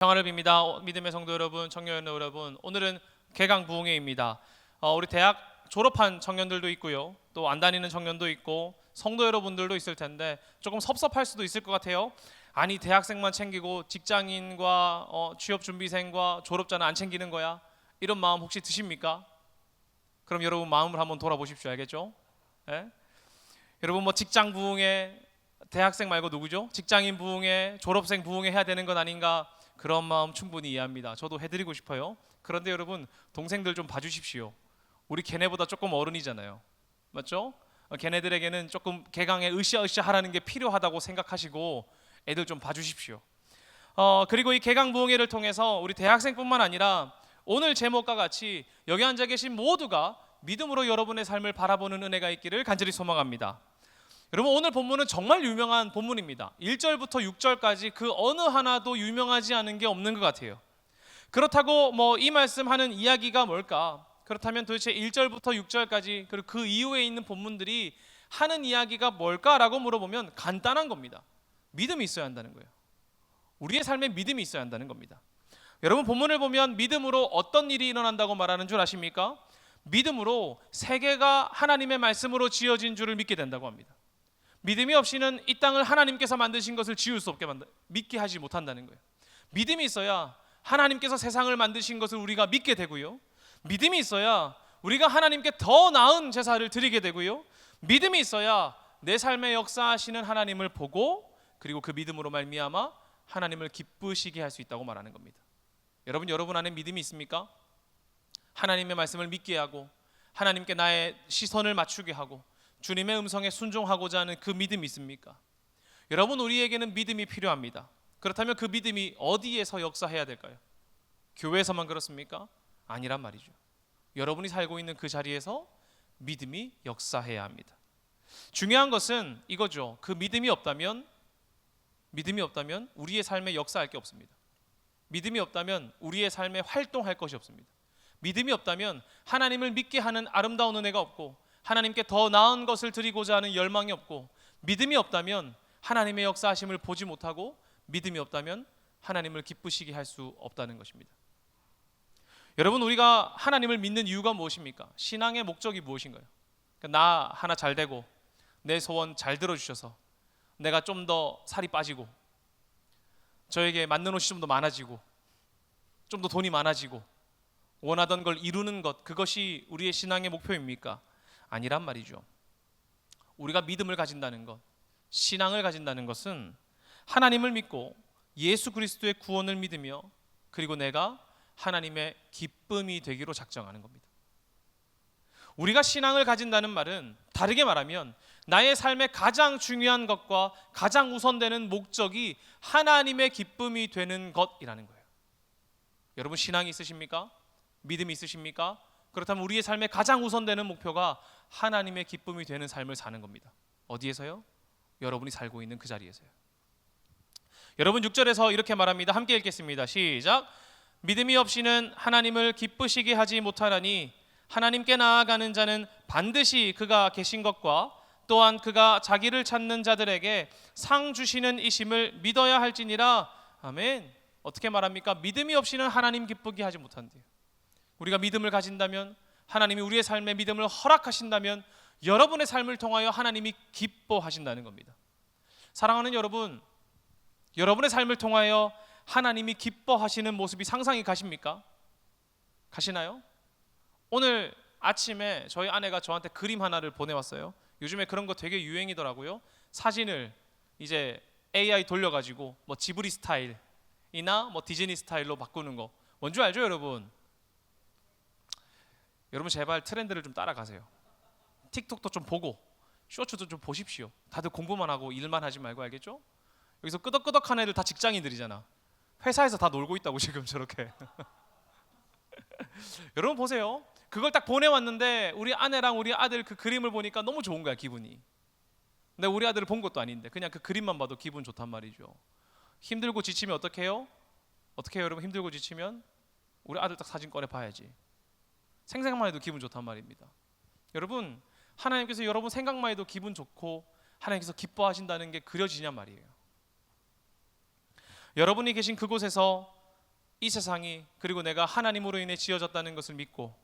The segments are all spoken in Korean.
평화를 빕니다. 믿음의 성도 여러분, 청년 여러분, 오늘은 개강부흥회입니다. 우리 대학 졸업한 청년들도 있고요, 또 안 다니는 청년도 있고 성도 여러분들도 있을 텐데 조금 섭섭할 수도 있을 것 같아요. 아니, 대학생만 챙기고 직장인과 취업준비생과 졸업자는 안 챙기는 거야? 이런 마음 혹시 드십니까? 그럼 여러분 마음을 한번 돌아보십시오. 알겠죠? 예? 여러분, 뭐 직장 부흥회, 대학생 말고 누구죠? 직장인 부흥회, 졸업생 부흥회 해야 되는 건 아닌가? 그런 마음 충분히 이해합니다. 저도 해드리고 싶어요. 그런데 여러분, 동생들 좀 봐주십시오. 우리 걔네보다 조금 어른이잖아요. 맞죠? 걔네들에게는 조금 개강에 으쌰으쌰 하라는 게 필요하다고 생각하시고 애들 좀 봐주십시오. 그리고 이 개강 부흥회를 통해서 우리 대학생뿐만 아니라 오늘 제목과 같이 여기 앉아 계신 모두가 믿음으로 여러분의 삶을 바라보는 은혜가 있기를 간절히 소망합니다. 여러분, 오늘 본문은 정말 유명한 본문입니다. 1절부터 6절까지 그 어느 하나도 유명하지 않은 게 없는 것 같아요. 그렇다고 뭐 이 말씀하는 이야기가 뭘까? 그렇다면 도대체 1절부터 6절까지 그리고 그 이후에 있는 본문들이 하는 이야기가 뭘까라고 물어보면 간단한 겁니다. 믿음이 있어야 한다는 거예요. 우리의 삶에 믿음이 있어야 한다는 겁니다. 여러분, 본문을 보면 믿음으로 어떤 일이 일어난다고 말하는 줄 아십니까? 믿음으로 세계가 하나님의 말씀으로 지어진 줄을 믿게 된다고 합니다. 믿음이 없이는 이 땅을 하나님께서 만드신 것을 지울 수 없게 믿게 하지 못한다는 거예요. 믿음이 있어야 하나님께서 세상을 만드신 것을 우리가 믿게 되고요, 믿음이 있어야 우리가 하나님께 더 나은 제사를 드리게 되고요, 믿음이 있어야 내 삶에 역사하시는 하나님을 보고 그리고 그 믿음으로 말미암아 하나님을 기쁘시게 할 수 있다고 말하는 겁니다. 여러분 안에 믿음이 있습니까? 하나님의 말씀을 믿게 하고 하나님께 나의 시선을 맞추게 하고 주님의 음성에 순종하고자 하는 그 믿음이 있습니까? 여러분, 우리에게는 믿음이 필요합니다. 그렇다면 그 믿음이 어디에서 역사해야 될까요? 교회에서만 그렇습니까? 아니란 말이죠. 여러분이 살고 있는 그 자리에서 믿음이 역사해야 합니다. 중요한 것은 이거죠. 그 믿음이 없다면 우리의 삶에 역사할 게 없습니다. 믿음이 없다면 우리의 삶에 활동할 것이 없습니다. 믿음이 없다면 하나님을 믿게 하는 아름다운 은혜가 없고 하나님께 더 나은 것을 드리고자 하는 열망이 없고, 믿음이 없다면 하나님의 역사하심을 보지 못하고, 믿음이 없다면 하나님을 기쁘시게 할 수 없다는 것입니다. 여러분, 우리가 하나님을 믿는 이유가 무엇입니까? 신앙의 목적이 무엇인가요? 나 하나 잘 되고 내 소원 잘 들어주셔서 내가 좀 더 살이 빠지고 저에게 맞는 옷이 좀 더 많아지고 좀 더 돈이 많아지고 원하던 걸 이루는 것, 그것이 우리의 신앙의 목표입니까? 아니란 말이죠. 우리가 믿음을 가진다는 것, 신앙을 가진다는 것은 하나님을 믿고 예수 그리스도의 구원을 믿으며 그리고 내가 하나님의 기쁨이 되기로 작정하는 겁니다. 우리가 신앙을 가진다는 말은 다르게 말하면 나의 삶의 가장 중요한 것과 가장 우선되는 목적이 하나님의 기쁨이 되는 것이라는 거예요. 여러분, 신앙이 있으십니까? 믿음이 있으십니까? 그렇다면 우리의 삶의 가장 우선되는 목표가 하나님의 기쁨이 되는 삶을 사는 겁니다. 어디에서요? 여러분이 살고 있는 그 자리에서요. 여러분, 6절에서 이렇게 말합니다. 함께 읽겠습니다. 시작. 믿음이 없이는 하나님을 기쁘시게 하지 못하나니 하나님께 나아가는 자는 반드시 그가 계신 것과 또한 그가 자기를 찾는 자들에게 상 주시는 이심을 믿어야 할지니라. 아멘. 어떻게 말합니까? 믿음이 없이는 하나님 기쁘게 하지 못한대요. 우리가 믿음을 가진다면, 하나님이 우리의 삶에 믿음을 허락하신다면 여러분의 삶을 통하여 하나님이 기뻐하신다는 겁니다. 사랑하는 여러분, 여러분의 삶을 통하여 하나님이 기뻐하시는 모습이 상상이 가십니까? 가시나요? 오늘 아침에 저희 아내가 저한테 그림 하나를 보내왔어요. 요즘에 그런 거 되게 유행이더라고요. 사진을 이제 AI 돌려가지고 뭐 지브리 스타일이나 뭐 디즈니 스타일로 바꾸는 거. 뭔지 알죠, 여러분? 여러분, 제발 트렌드를 좀 따라가세요. 틱톡도 좀 보고 쇼츠도 좀 보십시오. 다들 공부만 하고 일만 하지 말고, 알겠죠? 여기서 끄덕끄덕한 애들 다 직장인들이잖아. 회사에서 다 놀고 있다고 지금 저렇게. 여러분 보세요. 그걸 딱 보내왔는데 우리 아내랑 우리 아들 그 그림을 보니까 너무 좋은 거야, 기분이. 근데 우리 아들을 본 것도 아닌데 그냥 그 그림만 봐도 기분 좋단 말이죠. 힘들고 지치면 어떻게 해요? 어떻게 해요, 여러분? 힘들고 지치면 우리 아들 딱 사진 꺼내 봐야지. 생각만 해도 기분 좋단 말입니다. 여러분, 하나님께서 여러분 생각만 해도 기분 좋고 하나님께서 기뻐하신다는 게 그려지냔 말이에요. 여러분이 계신 그곳에서 이 세상이 그리고 내가 하나님으로 인해 지어졌다는 것을 믿고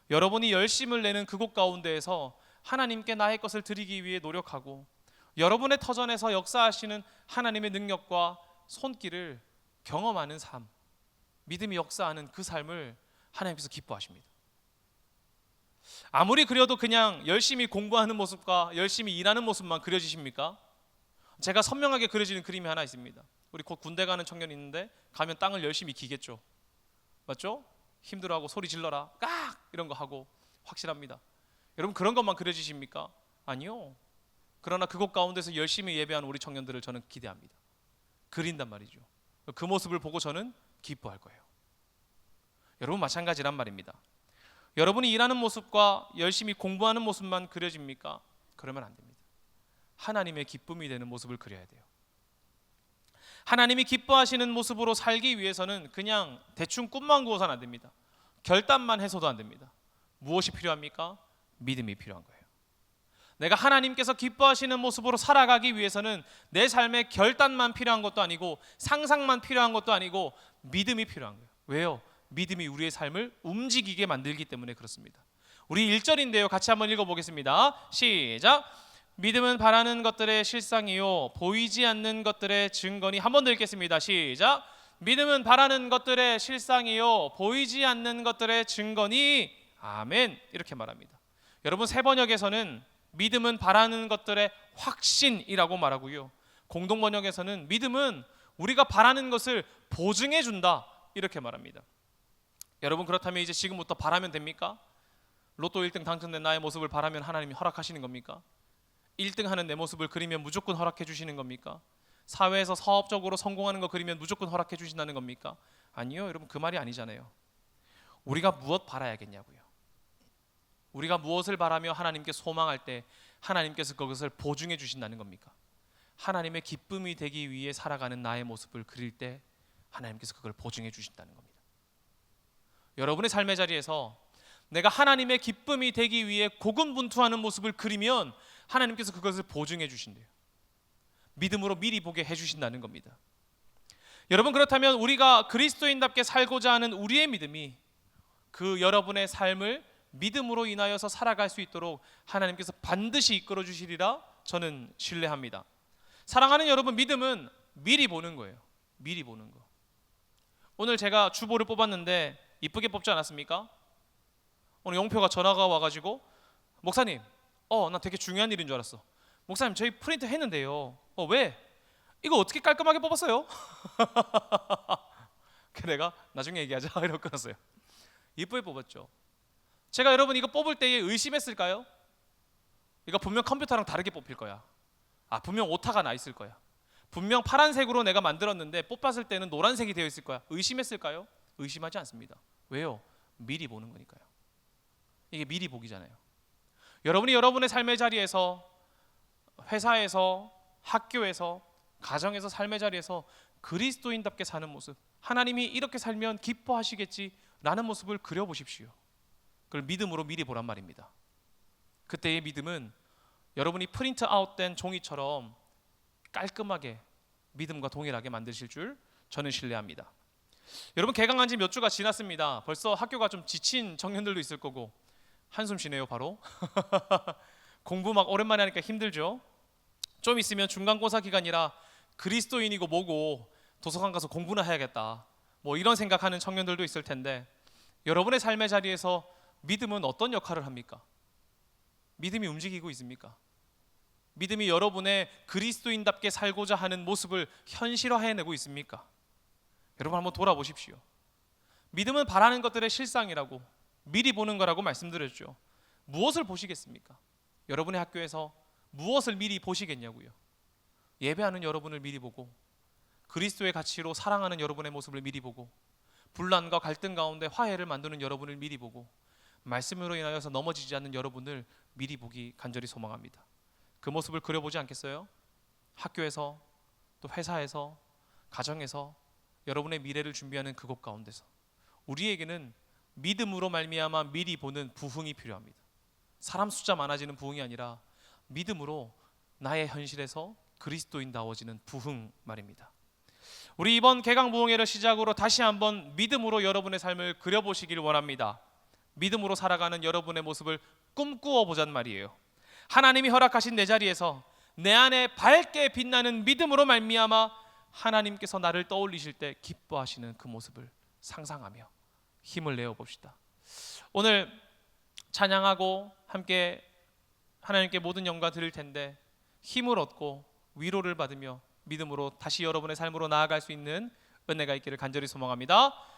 여러분이 열심을 내는 그곳 가운데에서 하나님께 나의 것을 드리기 위해 노력하고 여러분의 터전에서 역사하시는 하나님의 능력과 손길을 경험하는 삶, 믿음이 역사하는 그 삶을 하나님께서 기뻐하십니다. 아무리 그려도 그냥 열심히 공부하는 모습과 열심히 일하는 모습만 그려지십니까? 제가 선명하게 그려지는 그림이 하나 있습니다. 우리 곧 군대 가는 청년이 있는데 가면 땅을 열심히 기겠죠. 맞죠? 힘들어하고 소리 질러라 깍 이런 거 하고 확실합니다. 여러분 그런 것만 그려지십니까? 아니요. 그러나 그곳 가운데서 열심히 예배하는 우리 청년들을 저는 기대합니다. 그린단 말이죠. 그 모습을 보고 저는 기뻐할 거예요. 여러분 마찬가지란 말입니다. 여러분이 일하는 모습과 열심히 공부하는 모습만 그려집니까? 그러면 안 됩니다. 하나님의 기쁨이 되는 모습을 그려야 돼요. 하나님이 기뻐하시는 모습으로 살기 위해서는 그냥 대충 꿈만 꾸어서는 안 됩니다. 결단만 해서도 안 됩니다. 무엇이 필요합니까? 믿음이 필요한 거예요. 내가 하나님께서 기뻐하시는 모습으로 살아가기 위해서는 내 삶에 결단만 필요한 것도 아니고 상상만 필요한 것도 아니고 믿음이 필요한 거예요. 왜요? 믿음이 우리의 삶을 움직이게 만들기 때문에 그렇습니다. 우리 1절인데요. 같이 한번 읽어보겠습니다. 시작. 믿음은 바라는 것들의 실상이요 보이지 않는 것들의 증거니. 한 번 더 읽겠습니다. 시작. 믿음은 바라는 것들의 실상이요 보이지 않는 것들의 증거니. 아멘. 이렇게 말합니다. 여러분 새 번역에서는 믿음은 바라는 것들의 확신이라고 말하고요. 공동 번역에서는 믿음은 우리가 바라는 것을 보증해 준다 이렇게 말합니다. 여러분 그렇다면 이제 지금부터 바라면 됩니까? 로또 1등 당첨된 나의 모습을 바라면 하나님이 허락하시는 겁니까? 1등 하는 내 모습을 그리면 무조건 허락해 주시는 겁니까? 사회에서 사업적으로 성공하는 거 그리면 무조건 허락해 주신다는 겁니까? 아니요. 여러분 그 말이 아니잖아요. 우리가 무엇 바라야겠냐고요. 우리가 무엇을 바라며 하나님께 소망할 때 하나님께서 그것을 보증해 주신다는 겁니까? 하나님의 기쁨이 되기 위해 살아가는 나의 모습을 그릴 때 하나님께서 그걸 보증해 주신다는 겁니다. 여러분의 삶의 자리에서 내가 하나님의 기쁨이 되기 위해 고군분투하는 모습을 그리면 하나님께서 그것을 보증해 주신대요. 믿음으로 미리 보게 해주신다는 겁니다. 여러분 그렇다면 우리가 그리스도인답게 살고자 하는 우리의 믿음이 그 여러분의 삶을 믿음으로 인하여서 살아갈 수 있도록 하나님께서 반드시 이끌어 주시리라 저는 신뢰합니다. 사랑하는 여러분, 믿음은 미리 보는 거예요. 미리 보는 거. 오늘 제가 주보를 뽑았는데 이쁘게 뽑지 않았습니까? 오늘 용표가 전화가 와가지고 목사님, 나 되게 중요한 일인 줄 알았어. 목사님 저희 프린트 했는데요. 왜? 이거 어떻게 깔끔하게 뽑았어요? 그 내가 나중에 얘기하자 이러고 끊었어요. 이쁘게 뽑았죠. 제가 여러분 이거 뽑을 때에 의심했을까요? 이거 분명 컴퓨터랑 다르게 뽑힐 거야. 분명 오타가 나 있을 거야. 분명 파란색으로 내가 만들었는데 뽑았을 때는 노란색이 되어 있을 거야. 의심했을까요? 의심하지 않습니다. 왜요? 미리 보는 거니까요. 이게 미리 보기잖아요. 여러분이 여러분의 삶의 자리에서, 회사에서, 학교에서, 가정에서, 삶의 자리에서 그리스도인답게 사는 모습, 하나님이 이렇게 살면 기뻐하시겠지라는 모습을 그려보십시오. 그걸 믿음으로 미리 보란 말입니다. 그때의 믿음은 여러분이 프린트 아웃된 종이처럼 깔끔하게 믿음과 동일하게 만드실 줄 저는 신뢰합니다. 여러분 개강한 지 몇 주가 지났습니다. 벌써 학교가 좀 지친 청년들도 있을 거고 한숨 쉬네요 바로. 공부 막 오랜만에 하니까 힘들죠. 좀 있으면 중간고사 기간이라 그리스도인이고 뭐고 도서관 가서 공부나 해야겠다 뭐 이런 생각하는 청년들도 있을 텐데 여러분의 삶의 자리에서 믿음은 어떤 역할을 합니까? 믿음이 움직이고 있습니까? 믿음이 여러분의 그리스도인답게 살고자 하는 모습을 현실화해내고 있습니까? 여러분 한번 돌아보십시오. 믿음은 바라는 것들의 실상이라고 미리 보는 거라고 말씀드렸죠. 무엇을 보시겠습니까? 여러분의 학교에서 무엇을 미리 보시겠냐고요. 예배하는 여러분을 미리 보고 그리스도의 가치로 사랑하는 여러분의 모습을 미리 보고 분란과 갈등 가운데 화해를 만드는 여러분을 미리 보고 말씀으로 인하여서 넘어지지 않는 여러분을 미리 보기 간절히 소망합니다. 그 모습을 그려보지 않겠어요? 학교에서 또 회사에서 가정에서 여러분의 미래를 준비하는 그곳 가운데서 우리에게는 믿음으로 말미암아 미리 보는 부흥이 필요합니다. 사람 숫자 많아지는 부흥이 아니라 믿음으로 나의 현실에서 그리스도인다워지는 부흥 말입니다. 우리 이번 개강부흥회를 시작으로 다시 한번 믿음으로 여러분의 삶을 그려보시길 원합니다. 믿음으로 살아가는 여러분의 모습을 꿈꾸어 보잔 말이에요. 하나님이 허락하신 내 자리에서 내 안에 밝게 빛나는 믿음으로 말미암아 하나님께서 나를 떠올리실 때 기뻐하시는 그 모습을 상상하며 힘을 내어 봅시다. 오늘 찬양하고 함께 하나님께 모든 영광 드릴 텐데 힘을 얻고 위로를 받으며 믿음으로 다시 여러분의 삶으로 나아갈 수 있는 은혜가 있기를 간절히 소망합니다.